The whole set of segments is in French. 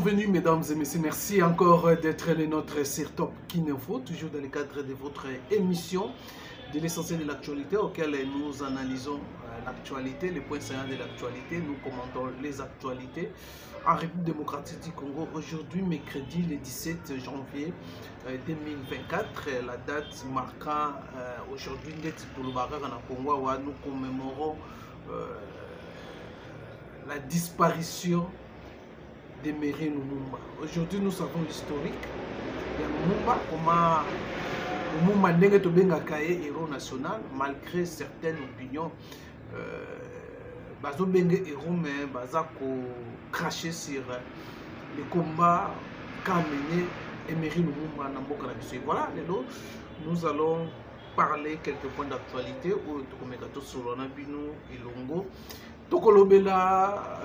Bienvenue mesdames et messieurs, merci encore d'être les nôtres sur Top Kinfo, toujours dans le cadre de votre émission de l'essentiel de l'actualité auquel nous analysons l'actualité, les points saillants de l'actualité, nous commentons les actualités en République démocratique du Congo. Aujourd'hui, mercredi le 17 janvier 2024, la date marquant aujourd'hui pour le Bagar en Congo où nous commémorons la disparition d'Emery Lumumba. Aujourd'hui, nous savons l'historique de Lumumba, comment Lumumba n'est pas un héros national, malgré certaines opinions. Bazo Bengue héros, mais Baza craché sur le combat qu'a mené Emery Lumumba dans Mboka na Biso. Voilà, nous allons parler quelques points d'actualité où Tokomegato Solona Bino Ilongo Tokolobela.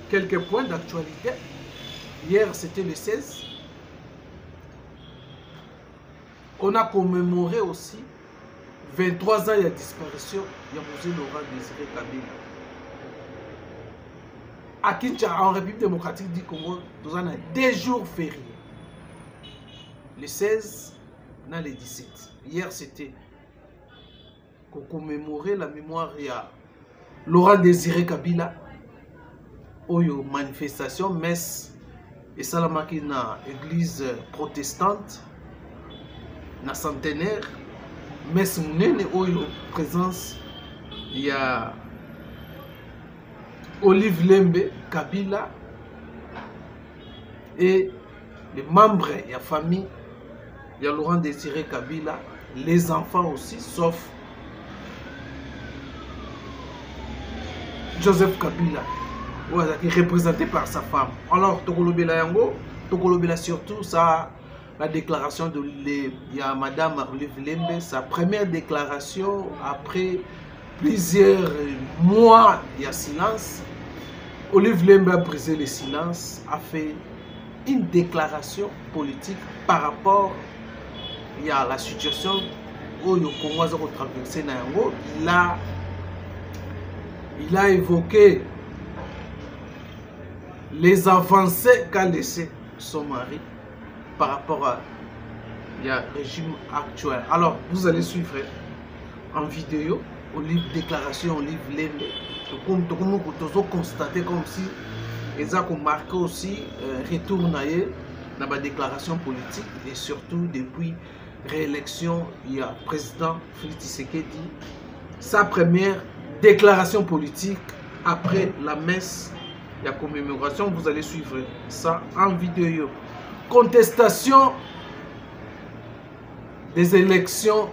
Quelques points d'actualité. Hier, c'était le 16. On a commémoré aussi 23 ans de disparition de Mosé Laurent Désiré Kabila. À Kinshasa, en République démocratique du Congo, nous avons 2 jours fériés. Le 16 et le 17. Hier, c'était pour commémorer la mémoire de Laurent Désiré Kabila. Oyo manifestation messe et salamaki na église protestante na centenaire messe munene oyo présence il y a Olive Lembe Kabila et les membres de la famille il y a Laurent Désiré Kabila, les enfants aussi sauf Joseph Kabila. Voilà, qui est représenté par sa femme. Alors, Tokolobela Yango, Tokolobela surtout, ça, la déclaration de Madame Olive Lembe, sa première déclaration après plusieurs mois, il y a silence. Olive Lembe a brisé le silence, a fait une déclaration politique par rapport à la situation où le Congo a traversé. Il a évoqué les avancées qu'a laissé son mari par rapport à le régime actuel. Alors, vous allez suivre en vidéo, au livre déclaration, au livre Lembe. Comme vous constatez comme si ils ont marqué aussi retour dans la déclaration politique et surtout depuis réélection, il y a le président Félix Tshisekedi, sa première déclaration politique après la messe. La commémoration, vous allez suivre ça en vidéo. Contestation des élections,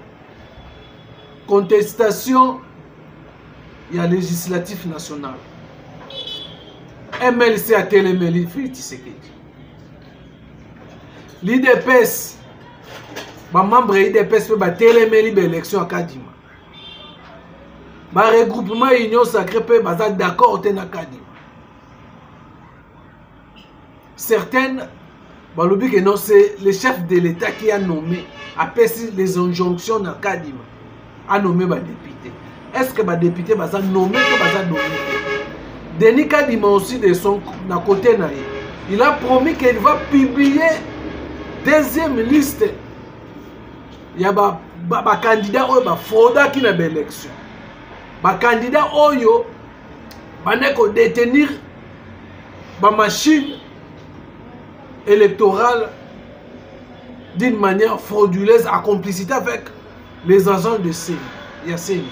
contestation, il y a législatif national. MLC a téléméli Félix Tshisekedi. L'IDPS, les membres de l'IDPS peuvent téléméli l'élection à Kadima. Le regroupement Union Sacrée peut être d'accord avec Kadima. Certaines, c'est le chef de l'État qui a nommé, après les injonctions dans Kadima, a nommé les députés. Est-ce que les députés sont nommés ou nommés? Denis Kadima aussi de son côté, il a promis qu'il va publier deuxième liste. Il y a des candidats qui ont fraudé dans l'élection. Les candidats qui ont détenir la machine électorale d'une manière frauduleuse en complicité avec les agents de CENI.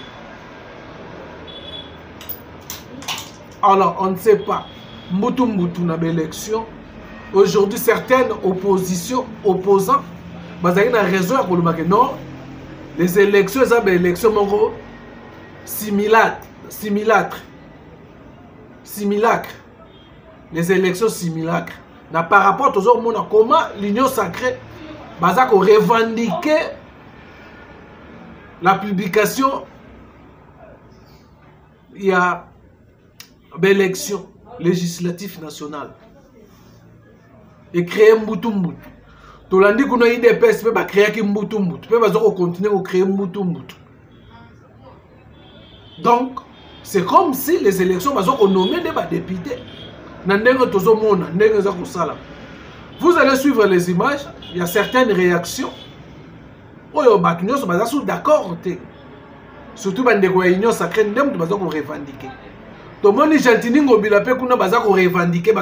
Alors, on ne sait pas. Mbutu dans l'élection. Aujourd'hui, certaines opposants, ils ont raison pour le dire non. Les élections, sont des élections simulacres. Les élections simulacres. Par rapport aux autres, comment l'Union Sacrée va revendiquer la publication il y a l'élection législative nationale et créer Mbutu. Tolandi kuna IDPS peut créer Mbutu. Peut continuer à créer Mbutu. Donc, c'est comme si les élections vont nommer des députés. Vous allez suivre les images, il y a certaines réactions. D'accord. Surtout les réunions sacrées, nous devons revendiquer. Tout le monde est revendiquer.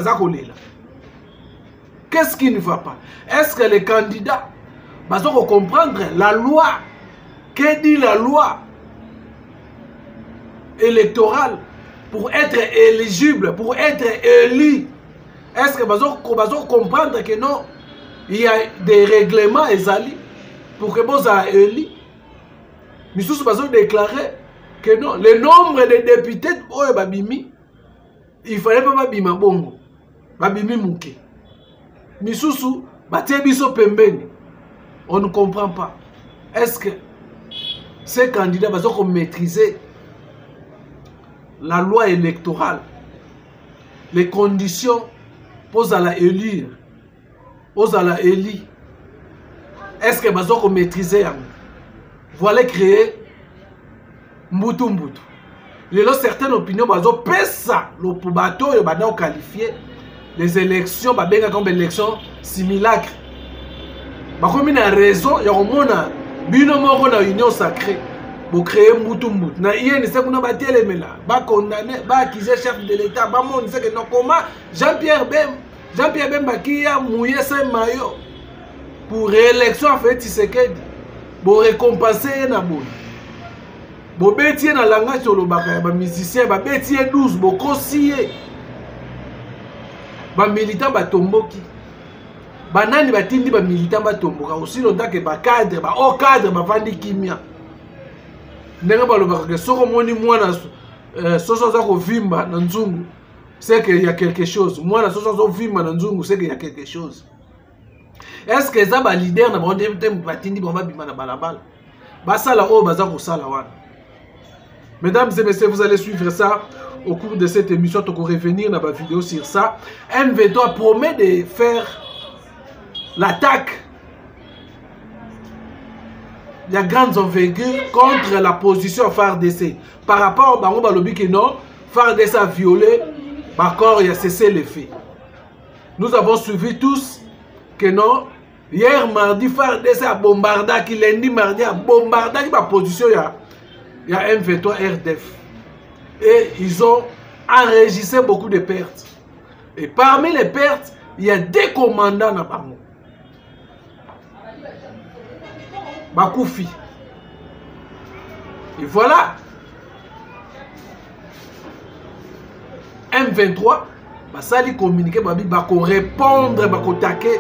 Qu'est-ce qui ne va pas? Est-ce que les candidats vont comprendre la loi? Que dit la loi électorale pour être éligible, pour être élu? Est-ce que vous allez comprendre que non, il y a des règlements pour que vous soyez élu? Mais vous allez déclarer que non, le nombre de députés, il fallait pas bima bongo, babimi mouke. Mais on ne comprend pas. Est-ce que ces candidats vont maîtriser la loi électorale, les conditions pour la élire, est-ce que vont maîtriser? Voilà créer mbutu. Certaines opinions vont pesa le bateau et qualifier les élections comme élections simulacres. Comme une raison, il y a une union sacrée pour créer mbutu. Na hier, c'est qu'on a battu les mélas, condamné, accusé chef de l'État, on sait que non comment Jean-Pierre Bemba qui a mouillé ses maillots pour réélection en fait Tshisekedi, pour récompenser na bon. Bo betier na langage sur le baka ba musicien ba betier 12 bo kosier. Ba militant ba tomboki. Banani batindi ba militant ba tomboka aussi longtemps que ba cadre ba au cadre ba vandi kimia. Ndenga ba lobaka que soko moni mwana soso za ko vimba na nzungu, c'est qu'il y a quelque chose. Mwana soso za vimba na nzungu, c'est qu'il y a quelque chose. Est-ce que ça ba leader na ba ndem batindi ba bima na balabala? Ba sala o baza ko sala wana. Mesdames et messieurs, vous allez suivre ça au cours de cette émission. Tu vas revenir dans ma vidéo sur ça. M23 promet de faire l'attaque. Il y a grandes envergures contre la position FARDC. Par rapport à Balobi qui non, FARDC a violé, d'accord, il a cessé les faits. Nous avons suivi tous que non. Hier mardi, FARDC a bombardé, qui lundi mardi a bombardé la position. Il y a M23 RDF. Et ils ont enregistré beaucoup de pertes. Et parmi les pertes, il y a des commandants dans Bango. Bakoufi. Et voilà. M23, ça lui communiquer, bako répondre, bako taquer,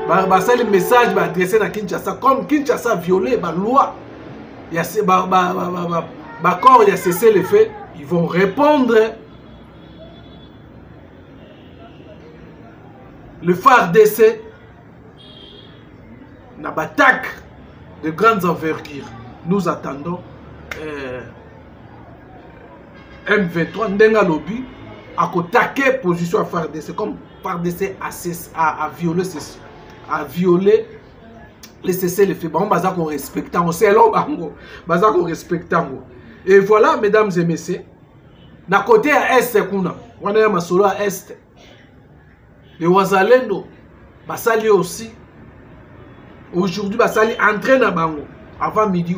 ça les messages va adresser à Kinshasa. Comme Kinshasa a violé la loi. Il y a d'accord, il y a cessé les faits, ils vont répondre. Le FARDC n'a pas d'attaque de grandes envergures. Nous attendons M23 Ndenga Lobby à attaquer position à FARDC comme FARDC a violé les cesser les faits. Bon, qu'on respecte. C'est là qu'on respecte. Et voilà, mesdames et messieurs, d'un côté à Est, on a un solo à Est. Les Wazalendo, Basali aussi. Aujourd'hui, Basali entraîne à Bango avant midi.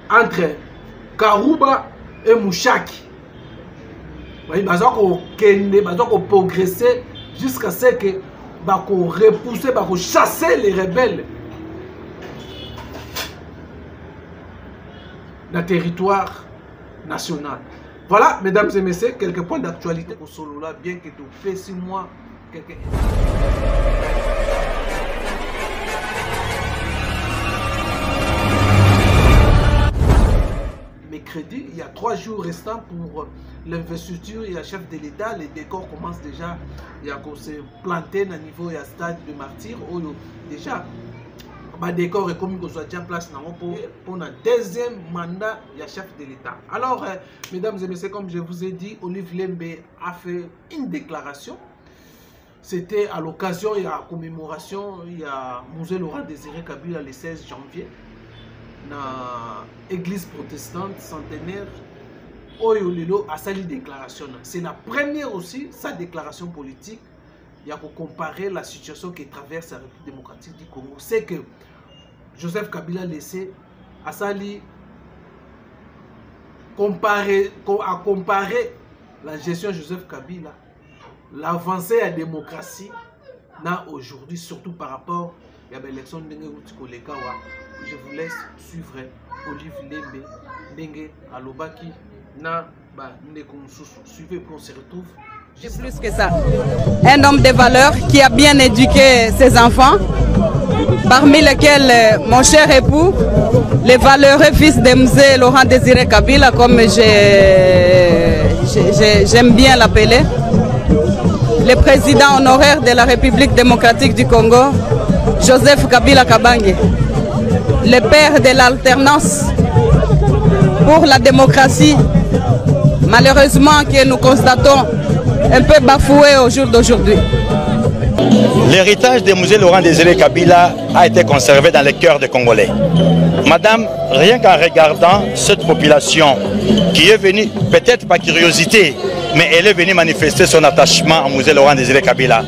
Entre Karouba et Mouchaki. Ils vont progresser jusqu'à ce que bako repousser, bako chasser les rebelles dans le territoire national. Voilà, mesdames et messieurs, quelques points d'actualité pour solo là, bien que tu fais 6 mois. Mercredi, il y a 3 jours restants pour l'investiture. Il y a chef de l'État, les décors commencent déjà. Il y a qu'on se planter au niveau du stade de martyr. Déjà, le décor est comme il soit déjà place pour un deuxième mandat. Il y a chef de l'État. Alors, mesdames et messieurs, comme je vous ai dit, Olive Lembe a fait une déclaration. C'était à l'occasion, il y a la commémoration, il y a Musée Laurent Désiré Kabila le 16 janvier. Dans l'église protestante centenaire Oyo Lelo a sali déclaration. C'est la première aussi, sa déclaration politique. Il y a pour comparer la situation qui traverse la République démocratique du Congo. C'est que Joseph Kabila laissé a sali comparer la gestion de Joseph Kabila, l'avancée à la démocratie aujourd'hui, surtout par rapport à l'élection de Kolekawa. Je vous laisse suivre Olive Lembe, Ndenge Alobaki, suivez pour on se retrouve. C'est plus que ça. Un homme de valeur qui a bien éduqué ses enfants, parmi lesquels mon cher époux, le valeureux fils de Mzee Laurent Désiré Kabila, comme j'aime bien l'appeler, le président honoraire de la République démocratique du Congo, Joseph Kabila Kabange, le père de l'alternance pour la démocratie, malheureusement que nous constatons un peu bafoué au jour d'aujourd'hui. L'héritage de Mzee Laurent Désiré Kabila a été conservé dans les cœurs des Congolais. Madame, rien qu'en regardant cette population qui est venue, peut-être par curiosité, mais elle est venue manifester son attachement à Mzee Laurent Désiré Kabila.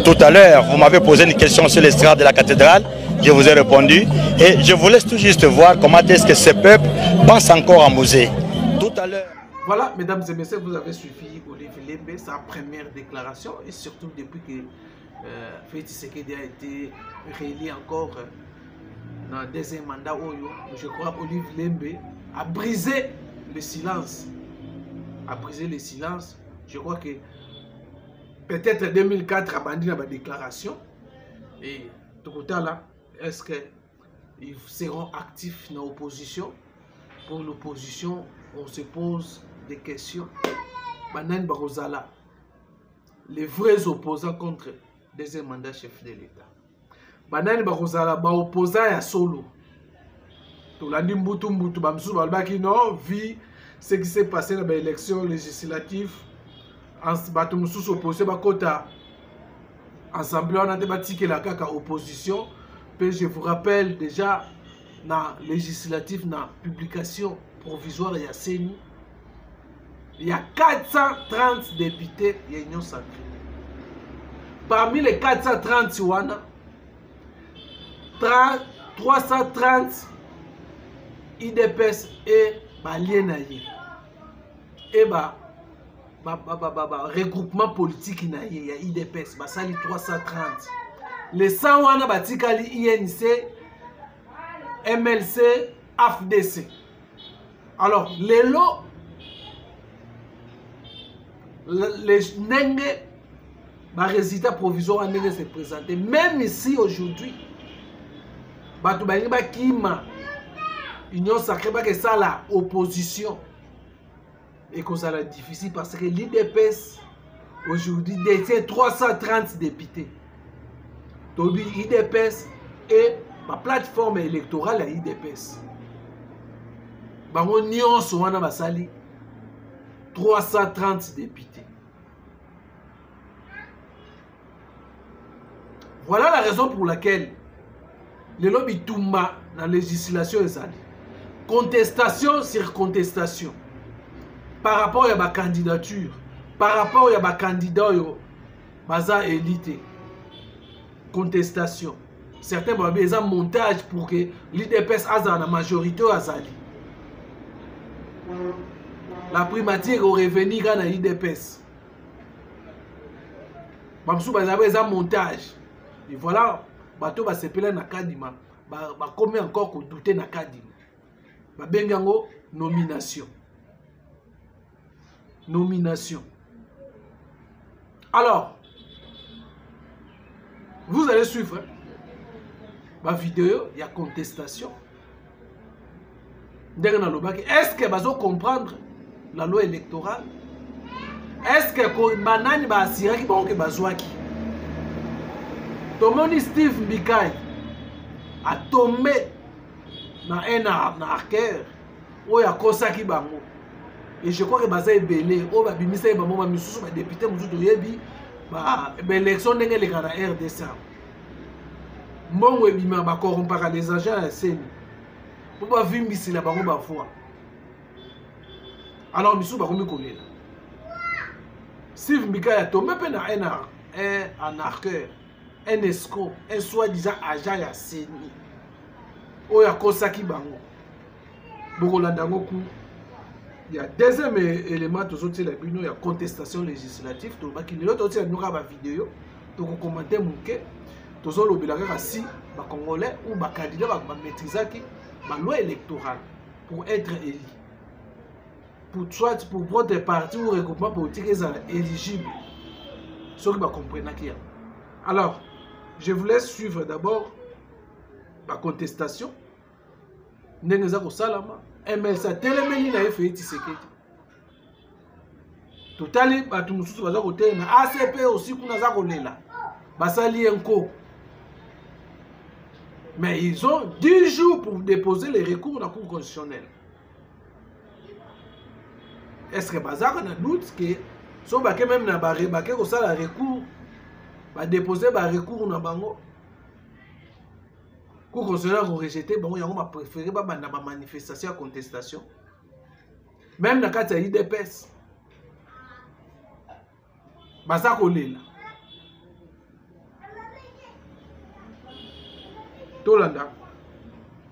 Tout à l'heure, vous m'avez posé une question sur l'estrade de la cathédrale, je vous ai répondu, et je vous laisse tout juste voir comment est-ce que ce peuple pense encore à Mzee. Tout à l'heure. Voilà, mesdames et messieurs, vous avez suivi Olive Lembe, sa première déclaration, et surtout depuis que Félix Tshisekedi a été réélu encore dans le deuxième mandat, je crois Olive Lembe a brisé le silence. Je crois que peut-être 2004 a bandit la déclaration. Et tout côté là, est-ce qu'ils seront actifs dans l'opposition? Pour l'opposition, on se pose des questions. Banan Barozala, les vrais opposants contre deuxième mandat chef de l'État. Banan Barozala, opposant à solo. Tout l'année Mbutu Bamsou Balbaki non, vu ce qui s'est passé dans l'élection législative. En bateau sous opposé Bakota. Ensemble, on a débattu que la caca opposition. Puis je vous rappelle déjà, dans législative, dans publication provisoire, il y a CENI. Il y a 430 députés, il y a Union Sacrée. Parmi les 430, il y a 330 IDPS et Balienaye. Et regroupement politique, il y a IDPS, il y a 330. Les 100 wana batikali INC, MLC, AFDC. Alors, les lots, les résultats provisoires ont se présenté. Même ici aujourd'hui, Union Sacrée, que ça la opposition. Et que ça la difficile parce que l'IDPS aujourd'hui détient 330 députés. Donc l'IDPS et la plateforme électorale à l'IDPS. Bango nyonso wana basali 330 députés. Voilà la raison pour laquelle le lobby Toumba dans la législation est allé. Contestation sur contestation. Par rapport à ma candidature, par rapport à ma candidat, baza élité. Contestation. Certains vont avoir un montage pour que l'IDPS ait la majorité à Zali. La primature au revenu dans l'IDPS. Mamsou va avoir un montage. Et voilà, bateau va s'appeler na Kadima. Va combien encore qu'on douter na Kadima. Va bengango nomination. Nomination. Alors, vous allez suivre ma vidéo, il y a contestation. Est-ce que vous allez comprendre la loi électorale? Est-ce que Banani va assurer qu'il va y avoir Tomoni Steve Mbikai a tombé dans un arqueur où il y a Kosaki Bango. Et je crois que Baza est belé. Oh, bah, bimisa est maman, misusu, bah, député, moussou, yebi, bah, l'élection n'est pas la RDC. Mon webima, bah, corrompre les agents à la scène. Pour pas vivre ici, la bango, bah, foi. Alors, Bissou, bah, comme il Steve Mbika est tombé un arqueur, un escroc, un soi-disant agent ya CENI. Oya Kosaki Bango. Bokolandango Kou. Il y a deuxième élément, il y a contestation législative. Il y a une vidéo, il y a commenté si les Congolais ou les candidats maîtriser la loi électorale pour être élu. Pour votre parti ou regroupement politique, ils sont éligibles. Ce qui comprennent. Alors, je vous laisse suivre d'abord la contestation. Nengeza Salama. Mais ça téléménie na fait Tshisekedi. Totali batu mususu baza côté mais ACP aussi kuna za kolela. Basali enko. Mais ils ont 10 jours pour déposer les recours dans la Cour constitutionnelle. Est-ce que bazar na doute que so ba même na ba rebake ko sala recours ba déposer ba recours na bango. Cour constitutionnelle a rejeté, bon, il y a préféré ba manifestation à contestation. Même dans le cas de l'IDPS. Baza kolela. Tolanda.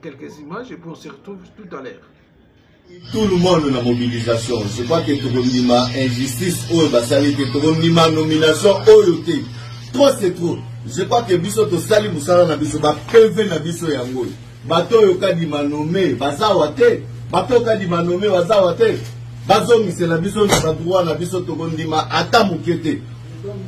Quelques images et puis on se retrouve tout à l'heure. Tout le monde dans la mobilisation. Je crois que tout le monde injustice, tout le monde nomination, trop c'est trop. Je crois que biso to sali musala na biso ba PV na biso yango. Bato yo kadima nommé bazawa te. Bato kadima nommé bazawa te. Bazo misela biso na droit na biso to kondima ata mukete.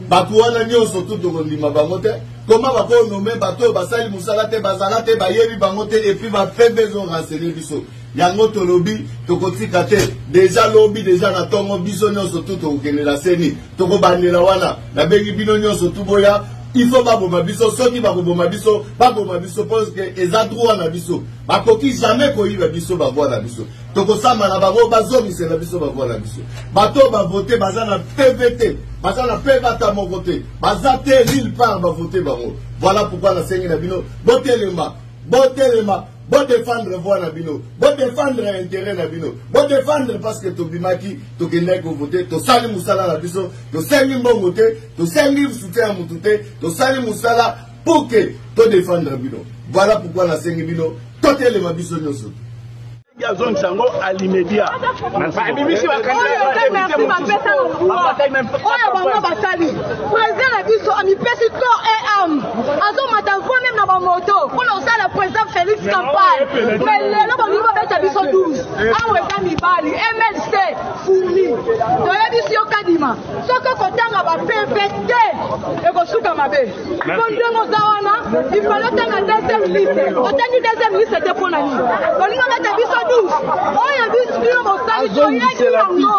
Bato wana nyonso to kondima bango te. Comment bako nommé bato basali musala te bazala te bayebi bango te et puis ba PV zo renseigner biso. Yango to lobby to kotika te. Déjà lobby déjà na tongo biso nyonso to kokene la seni. To ko bandela wana na bengi bino nyonso to boya. Il faut pas bomba biso, ceux qui va bomba biso, pas bomba biso parce que les adroits na biso, ba koki jamais ko yiba biso ba voir na biso. Toko sama na bango bazomi c'est na biso ba voir na biso. Bato ba voter baza na PVT, baza na PVT mon voter, baza te l'île part ba voter bango. Voilà pourquoi la sengi na bino, botelema, bon défendre voix na bino, bon défendre intérêt na bino, bon défendre parce que to bimaki to kende ko voter, to sali musala na biso, to sengi mbongo te, to sengi soutien mutute, to sali musala pour que to défendre bino. Voilà pourquoi la sengi bino, to telema biso nyoso. Ya zone sango à l'immédiat. Merci président la biso ami pesi corps et âme. Azo matavo même na ba moto. Pour lancer le président Félix campagne. Mais le ba mi ba beta biso 12. Awe ka mi bali MLC fourni. To ya biso kadima. Soko kotanga ba PVT e ko suka mabe. Kondemo zawana, il fallait tanga deuxième liste. Otangi deuxième liste c'était pour nani. Kolinga beta biso 12. Oh ya biso bino mo sali to ya yango.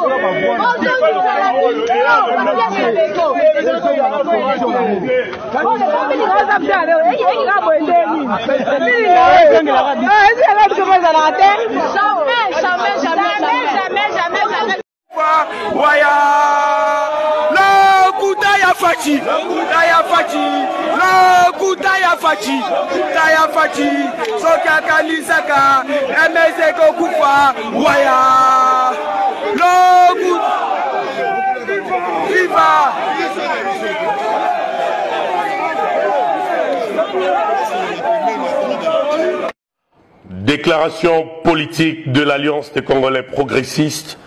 Déclaration politique de l'Alliance des Congolais progressistes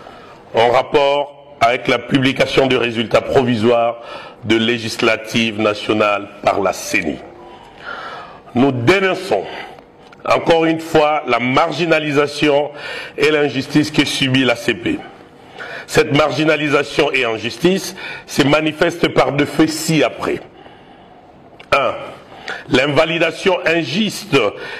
en rapport avec la publication des résultats provisoires de législatives nationales par la CENI. Nous dénonçons encore une fois la marginalisation et l'injustice que subit l'ACP. Cette marginalisation et injustice se manifeste par deux faits ci-après. 1. L'invalidation injuste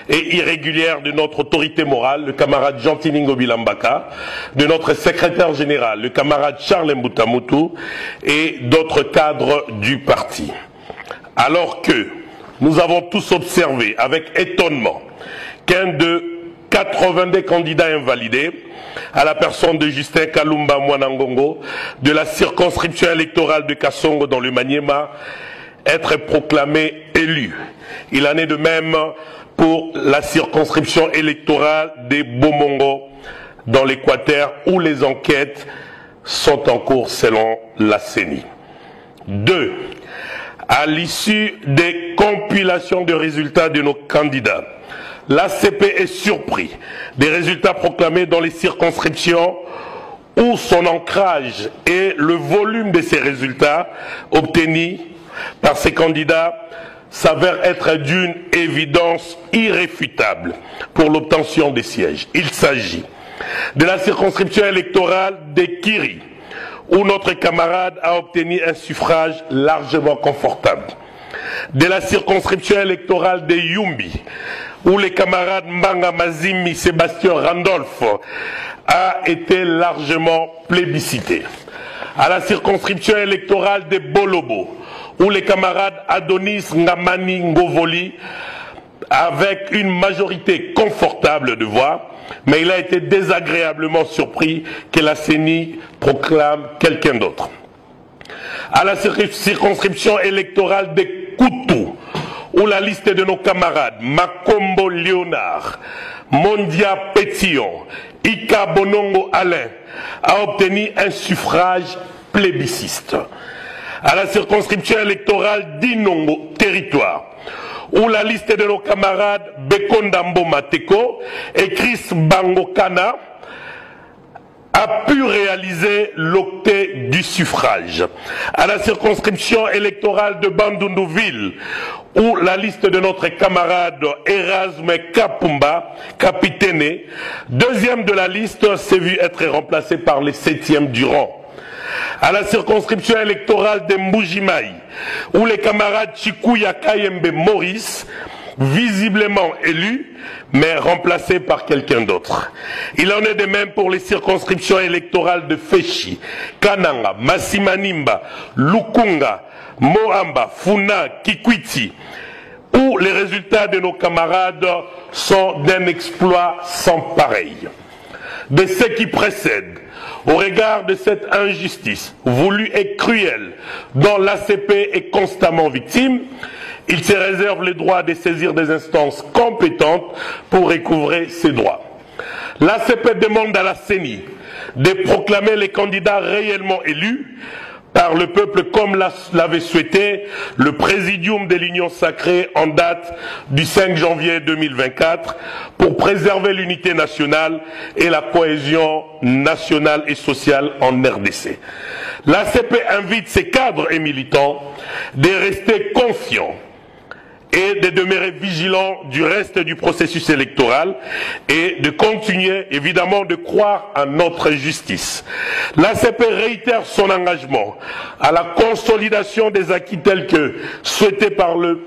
et irrégulière de notre autorité morale, le camarade Jean-Tiningo Bilambaka, de notre secrétaire général, le camarade Charles Mbutamutu, et d'autres cadres du parti. Alors que nous avons tous observé avec étonnement qu'un de 82 candidats invalidés, à la personne de Justin Kalumba Mwanangongo, de la circonscription électorale de Kassongo dans le Maniema, être proclamé élu. Il en est de même pour la circonscription électorale des Bomongo dans l'Équateur où les enquêtes sont en cours selon la CENI. 2. À l'issue des compilations de résultats de nos candidats, l'ACP est surpris des résultats proclamés dans les circonscriptions où son ancrage et le volume de ces résultats obtenus par ces candidats s'avèrent être d'une évidence irréfutable pour l'obtention des sièges. Il s'agit de la circonscription électorale de Kiri, où notre camarade a obtenu un suffrage largement confortable. De la circonscription électorale de Yumbi, où les camarades Mbanga Mazimi Sébastien Randolph a été largement plébiscité. À la circonscription électorale de Bolobo, où les camarades Adonis Ngamani Ngovoli, avec une majorité confortable de voix, mais il a été désagréablement surpris que la CENI proclame quelqu'un d'autre. À la circonscription électorale de Koutou, où la liste de nos camarades Makombo Léonard, Mondia Pétillon, Ika Bonongo Alain a obtenu un suffrage plébiscite. À la circonscription électorale d'Inongo Territoire, où la liste de nos camarades Bekondambo Mateko et Chris Bangokana a pu réaliser l'octet du suffrage. À la circonscription électorale de Bandundouville, où la liste de notre camarade Erasme Kapumba, capitaine, deuxième de la liste, s'est vu être remplacé par les 7e du rang. À la circonscription électorale de Mbujimaï, où les camarades Chikuya Kayembe Maurice, visiblement élu, mais remplacé par quelqu'un d'autre. Il en est de même pour les circonscriptions électorales de Feshi, Kananga, Masimanimba, Lukunga, Moamba, Funa, Kikwiti, où les résultats de nos camarades sont d'un exploit sans pareil. De ce qui précède, au regard de cette injustice voulue et cruelle dont l'ACP est constamment victime, il se réserve le droit de saisir des instances compétentes pour recouvrer ses droits. L'ACP demande à la CENI de proclamer les candidats réellement élus par le peuple comme l'avait souhaité le Présidium de l'Union Sacrée en date du 5 janvier 2024 pour préserver l'unité nationale et la cohésion nationale et sociale en RDC. L'ACP invite ses cadres et militants de rester confiants et de demeurer vigilants du reste du processus électoral et de continuer évidemment de croire à notre justice. L'ACP réitère son engagement à la consolidation des acquis tels que souhaités par le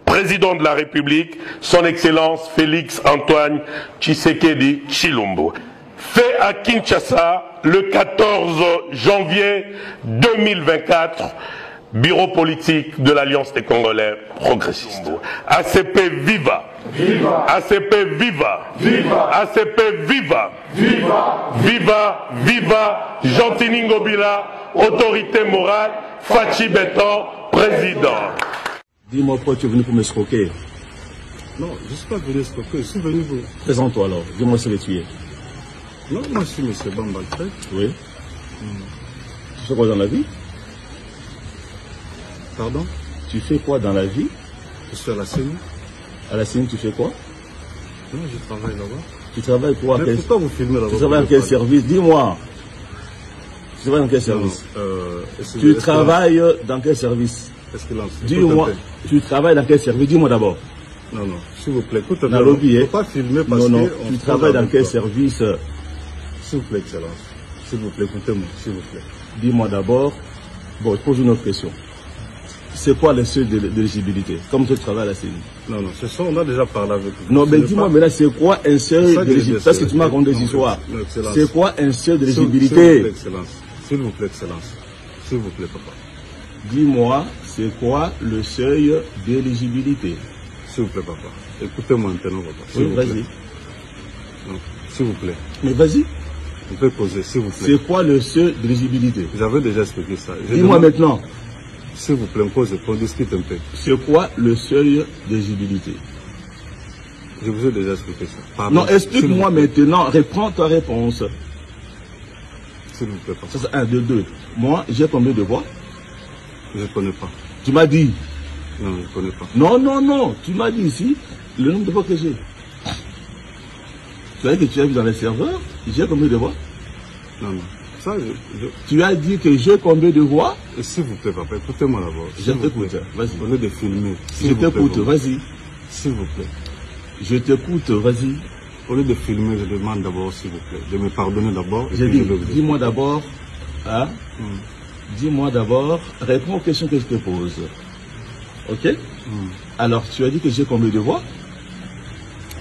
président de la République, son Excellence Félix Antoine Tshisekedi Tshilombo. Fait à Kinshasa le 14 janvier 2024, Bureau politique de l'Alliance des Congolais progressistes. ACP viva! Viva! ACP viva! Viva! ACP viva! Viva! Viva! Viva! Gentini Ngobila, autorité morale, Fachi Beton, président. Dis-moi pourquoi tu es venu pour me escroquer. Non, je ne suis pas venu escroquer, je suis venu vous. Présente-toi alors, dis-moi ce que tu es. Non, moi je suis M. Bambaltrek. Oui. Tu fais quoi dans la vie? Pardon? Tu fais quoi dans la vie? Je suis à la CENI. À la CENI, tu fais quoi? Non, je travaille là-bas. Tu travailles quoi? Mais pourquoi vous filmez là-bas? Tu travailles dans quel service? Dis-moi. Tu travailles dans quel service? Tu travailles dans quel service? Dis-moi. Tu travailles dans quel service? Dis-moi d'abord. Non, non, s'il vous plaît, écoutez, il ne faut pas filmer parce que... Non, tu travailles dans quel service? S'il vous plaît, Excellence. S'il vous plaît, écoutez-moi, s'il vous plaît. Dis-moi d'abord. Bon, je pose une autre question. C'est quoi les seuils d'éligibilité? Comme tu travailles à la CENI? Non, non, c'est ça, on a déjà parlé avec vous. Non, mais dis-moi maintenant, c'est quoi un seuil d'éligibilité? Parce que tu m'as raconté des histoires. C'est quoi un seuil d'éligibilité? S'il vous plaît, Excellence. S'il vous plaît, papa. Dis-moi, c'est quoi le seuil d'éligibilité? S'il vous plaît, papa. Écoutez-moi maintenant, papa. Oui, vas-y. S'il vous plaît. Mais vas-y. On peut poser, s'il vous plaît. C'est quoi le seuil d'éligibilité? J'avais déjà expliqué ça. Dis-moi maintenant. S'il vous plaît, on discute un peu. C'est quoi le seuil d'éligibilité? Je vous ai déjà expliqué ça. Pardon. Non, explique-moi maintenant, reprends ta réponse. S'il vous plaît, pas. Ça c'est 1, 2, 2. Moi, j'ai combien de voix? Je ne connais pas. Tu m'as dit? Non, je ne connais pas. Non, non, non. Tu m'as dit ici le nombre de voix que j'ai. Tu as dit que tu as vu dans les serveurs, j'ai combien de voix? Non, non. Ça, Tu as dit que j'ai combien de voix? S'il vous plaît, papa, écoutez-moi d'abord. Je t'écoute, vas-y. Au lieu de filmer. Je t'écoute, vas-y. S'il vous plaît. Je t'écoute, vas-y. Au lieu de filmer, je demande d'abord, s'il vous plaît, de me pardonner d'abord. Dis-moi d'abord, hein? Dis-moi d'abord, réponds aux questions que je te pose. Ok? Alors, tu as dit que j'ai combien de voix?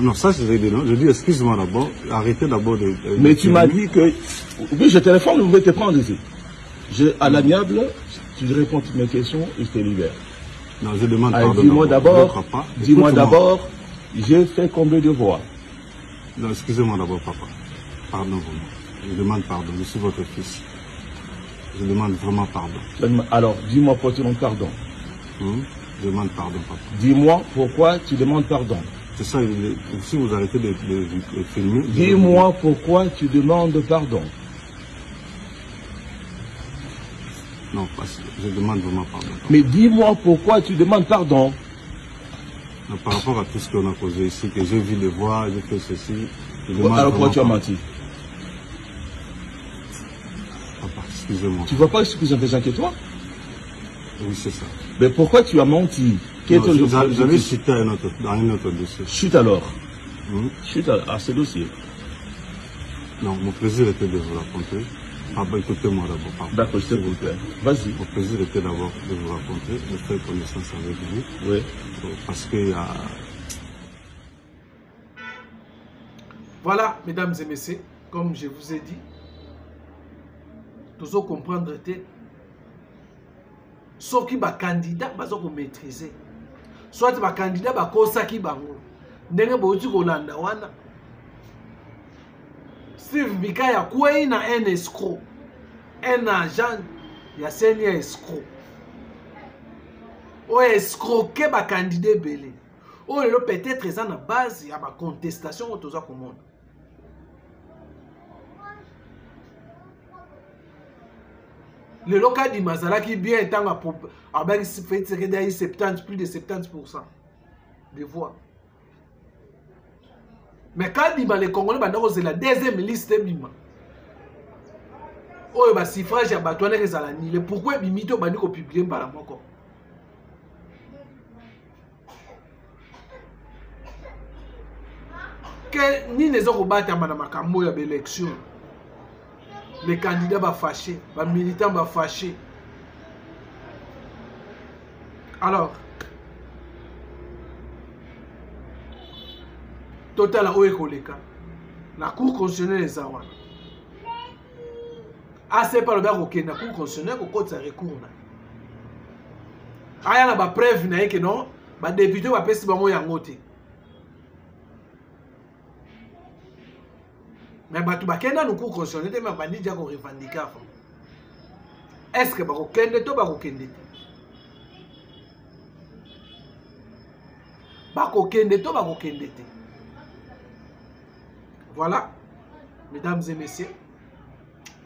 Non, ça, je vais dire non. Je dis, excuse-moi d'abord, arrêtez d'abord de... Mais tu m'as dit que... Oui, je téléphone, vous pouvez te prendre ici. À l'amiable, tu réponds à toutes mes questions et je te libère. Non, je demande pardon. Dis-moi d'abord, j'ai fait combien de voix? Non, excusez-moi d'abord, papa. Pardon, vraiment. Je demande pardon. Je suis votre fils. Je demande vraiment pardon. Alors, dis-moi pourquoi tu demandes pardon. Je demande pardon, papa. Dis-moi pourquoi tu demandes pardon. C'est ça, si vous arrêtez de filmer... Dis-moi pourquoi tu demandes pardon. Non, parce que je demande vraiment pardon. Mais dis-moi pourquoi tu demandes pardon. Non, par rapport à tout ce qu'on a causé ici, que j'ai vu les voix, j'ai fait ceci... Alors pourquoi tu as menti? Papa, excusez-moi. Tu ne vois pas que je suis plus intelligent que toi? Oui, c'est ça. Mais pourquoi tu as menti? J'avais cité dans un autre dossier. Chute alors. Chute à ce dossier. Non, mon plaisir était de vous raconter. Ah bah écoutez-moi d'abord. D'accord, je vous plaît. Vas-y. Mon plaisir était d'abord de vous raconter, de faire connaissance avec vous. Oui. Parce qu'il y a... Voilà, mesdames et messieurs, comme je vous ai dit, tous comprendre ce qui est candidat, ils maîtriser. Soit les candidats, ils bango. Ndenge bauti kolanda wana. Steve Bikaya quoi na un escroc, un agent, ya seni escroc. O escroquer ba candidat belé. O le peut-être ça na base ya ba contestation au toza komona. Le local du Mazala qui bien étant avec 70, plus de 70% de voix. Mais quand les Congolais c'est la deuxième liste bima. Oh bah suffrage à batouane que ça la ni. Pourquoi bimito bandi ko publier par la moko. Que ni les autres battre na makambo ya élection. Les candidats vont fâcher, les militants vont fâcher. Alors, total à Oekoleka, la Cour constitutionnelle est à Wana. Ah, c'est pas le bien que la Cour constitutionnelle au code de recours. Ah, il y a une preuve que non, les députés vont passer par moi yangote. Mais batu bakenda nous cour constitutionnel mais bandi dia ko revendiquer avant. Est-ce que bako kende to bako kende te? Bako kende to bako kende te. Voilà, mesdames et messieurs,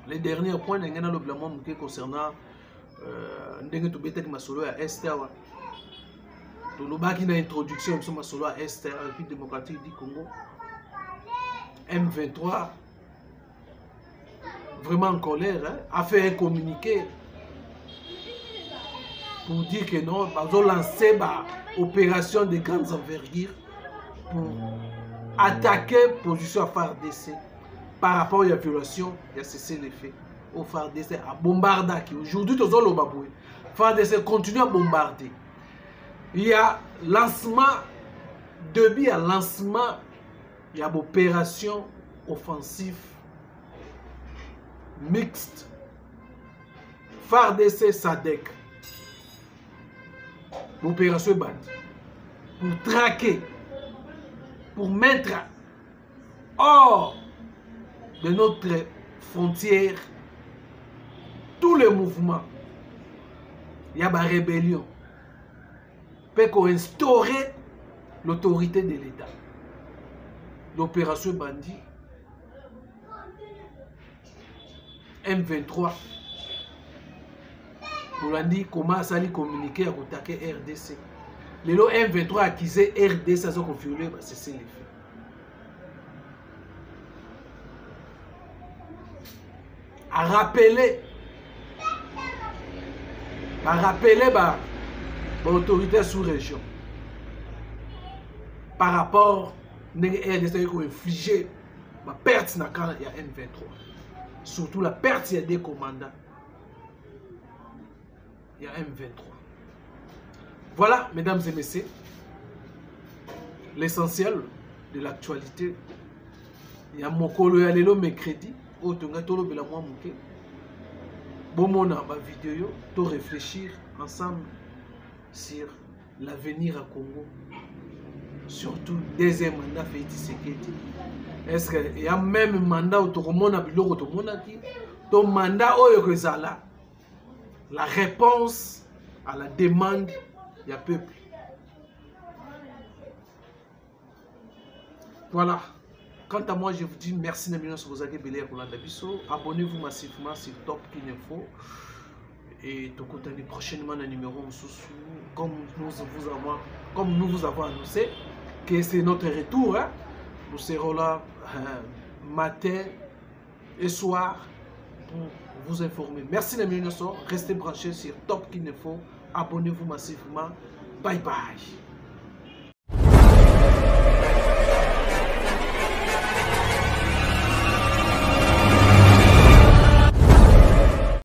les derniers points d'engana le blamement concernant ndenge to beta ki masolo ya Esther. To lobaki na introduction sur masolo ya Esther, la République démocratique du Congo. M23, vraiment en colère, hein, a fait un communiqué pour dire que non, ils ont lancé une opération de grandes envergures pour attaquer la position à FARDC par rapport à la violation et à cesser les faits. Au FARDC à bombarder. Aujourd'hui, tous les gens FARDC continue à bombarder. Il y a lancement, début à lancement. Il y a une opération offensive mixte FARDC SADC. L'opération BAD pour traquer, pour mettre hors de notre frontière tous les mouvements. Il y a une rébellion pour instaurer l'autorité de l'État. l'opération Bandit, M23, Bolandi commence à communiquer à attaquer RDC. Le M23 accusé RDC à confirmer, c'est ça les faits. À rappeler l'autorité sous-région par rapport à RDC qui a infligé la perte dans le M23. Surtout la perte des commandants. Il y a M23. Voilà, mesdames et messieurs, l'essentiel de l'actualité. Il y a mon collègue mercredi. Bon, on a ma vidéo pour réfléchir ensemble sur l'avenir à Congo. Surtout deuxième mandat fait Tshisekedi. Est-ce qu'il y a même un mandat où tout le monde a dit ton mandat où la réponse à la demande du peuple. Voilà. Quant à moi, je vous dis merci de vous avez belé pour abonnez-vous massivement sur Top Kin Info et tout côté prochainement un numéro comme nous vous avons annoncé que c'est notre retour. Hein? Nous serons là matin et soir pour vous informer. Merci de restez branchés sur Top Kin Info. Abonnez-vous massivement. Bye bye.